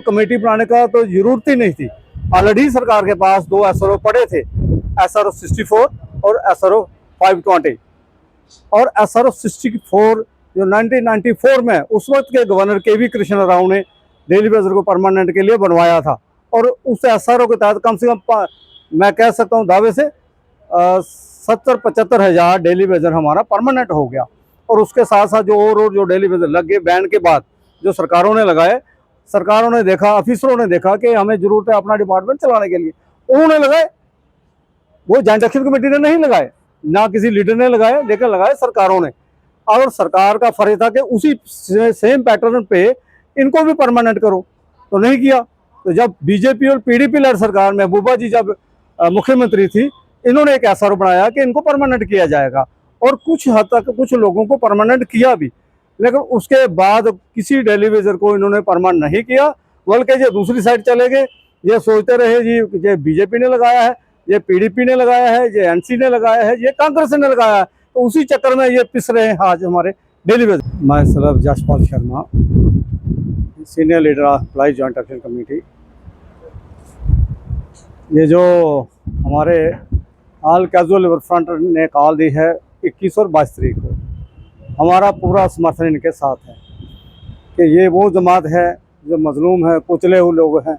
Committee बनाने का तो जरूरत ही नहीं थी। ऑलरेडी सरकार के पास 2 SRO पड़े थे, SRO 64 और SRO 520। और SRO 64 जो 1994 में उस वक्त के गवर्नर KV कृष्ण राव ने डेली वेजर को परमानेंट के लिए बनवाया था। और उस SRO के तहत कम से कम मैं कह सकता हूँ दावे से 70-75 हज़ार डेली वेजर हमारा परमानेंट हो गया। और उसके साथ साथ जो और जो डेली वेजर लग गए बैन के बाद, जो सरकारों ने लगाए, सरकारों ने देखा, ऑफिसरों ने देखा कि हमें जरूरत है अपना डिपार्टमेंट चलाने के लिए, उन्होंने लगाए। वो जॉइंट एक्शन कमेटी ने नहीं लगाए, ना किसी लीडर ने लगाए, लेकिन लगाए सरकारों ने। और सरकार का फर्ज था कि उसी सेम पैटर्न पे इनको भी परमानेंट करो, तो नहीं किया। तो जब बीजेपी और PDP लड़ सरकार, महबूबा जी जब मुख्यमंत्री थी, इन्होंने एक SRO बनाया कि इनको परमानेंट किया जाएगा। और कुछ हद तक कुछ लोगों को परमानेंट किया भी, लेकिन उसके बाद किसी डेली वेजर को इन्होंने परमानेंट नहीं किया, बल्कि ये दूसरी साइड चले गए। ये सोचते रहे जी ये BJP ने लगाया है, ये PDP ने लगाया है, ये NC ने लगाया है, ये कांग्रेस ने लगाया है, तो उसी चक्कर में ये पिस रहे हैं आज हमारे डेली वेजर। मैं sir Jaspal Sharma, senior leader of employ joint action committee. ये जो हमारे ऑल कैजुअल लेबर फ्रंट ने कॉल दी है 21 और 22 तारीख को, हमारा पूरा समर्थन इनके साथ है कि ये वो जमात है जो मजलूम है, कुचले हुए लोग हैं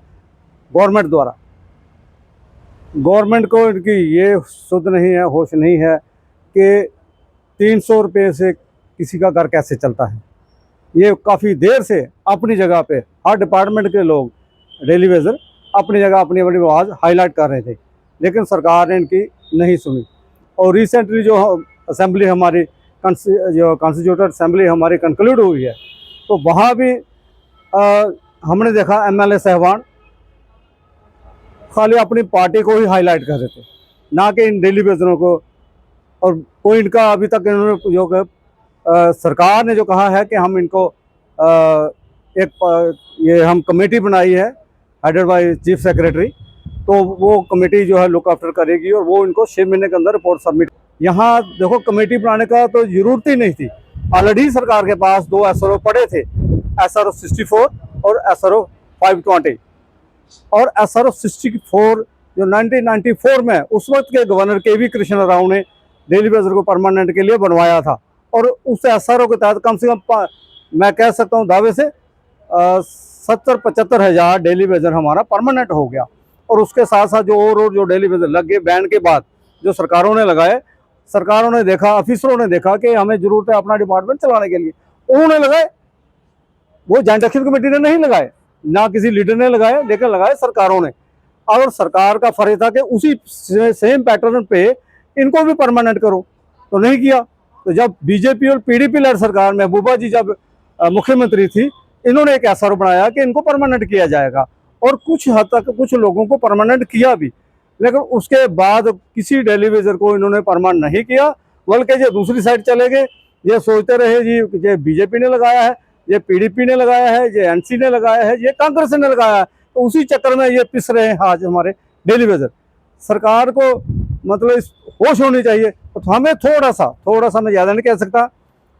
गवर्नमेंट द्वारा। गवर्नमेंट को इनकी ये सुध नहीं है, होश नहीं है कि 300 रुपये से किसी का घर कैसे चलता है। ये काफ़ी देर से अपनी जगह पे हर डिपार्टमेंट के लोग डेली वेजर अपनी जगह अपनी अपनी आवाज़ हाईलाइट कर रहे थे, लेकिन सरकार ने इनकी नहीं सुनी। और रिसेंटली जो असेंबली हमारी जो कॉन्स्टिट्यूटेड असेंबली हमारी कंक्लूड हुई है, तो वहाँ भी हमने देखा MLA साहबान खाली अपनी पार्टी को ही हाईलाइट कर रहे थे, ना कि इन डेली वेजरों को। और कोई इनका अभी तक इन्होंने जो सरकार ने जो कहा है कि हम इनको ये हम कमेटी बनाई है हेडेड बाय चीफ सेक्रेटरी, तो वो कमेटी जो है लुक आफ्टर करेगी और वो इनको 6 महीने के अंदर रिपोर्ट सबमिट। यहाँ देखो कमेटी बनाने का तो जरूरत ही नहीं थी। ऑलरेडी सरकार के पास 2 SRO पड़े थे, SRO 64 और SRO 520। और SRO 64 जो 1994 में उस वक्त के गवर्नर KV कृष्ण राव ने डेली वेजर को परमानेंट के लिए बनवाया था। और उस SRO के तहत कम से कम मैं कह सकता हूँ दावे से 70-75 हज़ार डेली वेजर हमारा परमानेंट हो गया। और उसके साथ साथ जो और जो डेली वेजर लग गए बैन के बाद, जो सरकारों ने लगाए, सरकारों ने देखा, ऑफिसरों ने देखा कि हमें जरूरत है अपना डिपार्टमेंट चलाने के लिए, उन्होंने लगाए। वो जॉइंट एक्शन कमेटी ने नहीं लगाए, ना किसी लीडर ने लगाए, लेकिन लगाए सरकारों ने। और सरकार का फर्ज था कि उसी सेम पैटर्न पे इनको भी परमानेंट करो, तो नहीं किया। तो जब बीजेपी और PDP लड़ सरकार, महबूबा जी जब मुख्यमंत्री थी, इन्होंने एक SRO बनाया कि इनको परमानेंट किया जाएगा। और कुछ हद तक कुछ लोगों को परमानेंट किया भी, लेकिन उसके बाद किसी डेली वेजर को इन्होंने परमानेंट नहीं किया, बल्कि ये दूसरी साइड चले गए। ये सोचते रहे जी ये BJP ने लगाया है, ये PDP ने लगाया है, ये NC ने लगाया है, ये कांग्रेस ने लगाया है, तो उसी चक्कर में ये पिस रहे हैं आज हमारे डेली वेजर। सरकार को मतलब होश होनी चाहिए। तो हमें थोड़ा सा मैं ज़्यादा नहीं कह सकता,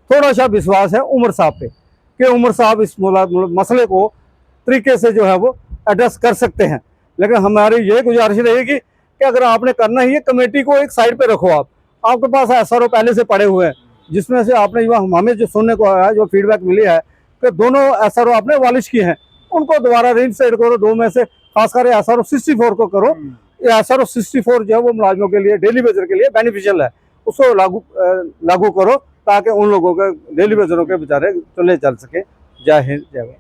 थोड़ा सा विश्वास है उमर साहब पे कि उमर साहब इस मसले को तरीके से जो है वो एड्रेस कर सकते हैं। लेकिन हमारी ये गुजारिश रहेगी कि अगर आपने करना ही है, कमेटी को एक साइड पे रखो। आपके पास SRO पहले से पड़े हुए हैं, जिसमें से आपने हमें जो सुनने को आया, जो फीडबैक मिली है कि दोनों SRO आपने वालिश किए हैं, उनको दोबारा रिइंस्टेट करो। 2 में से खासकर SRO 64 को करो। ये SRO 64 जो है वो मुलाजिमों के लिए, डेली वेजर के लिए बेनिफिशियल है, उसको लागू करो, ताकि उन लोगों के डेली वेजरों के बेचारे चले चल सके। जय हिंद, जय भारत।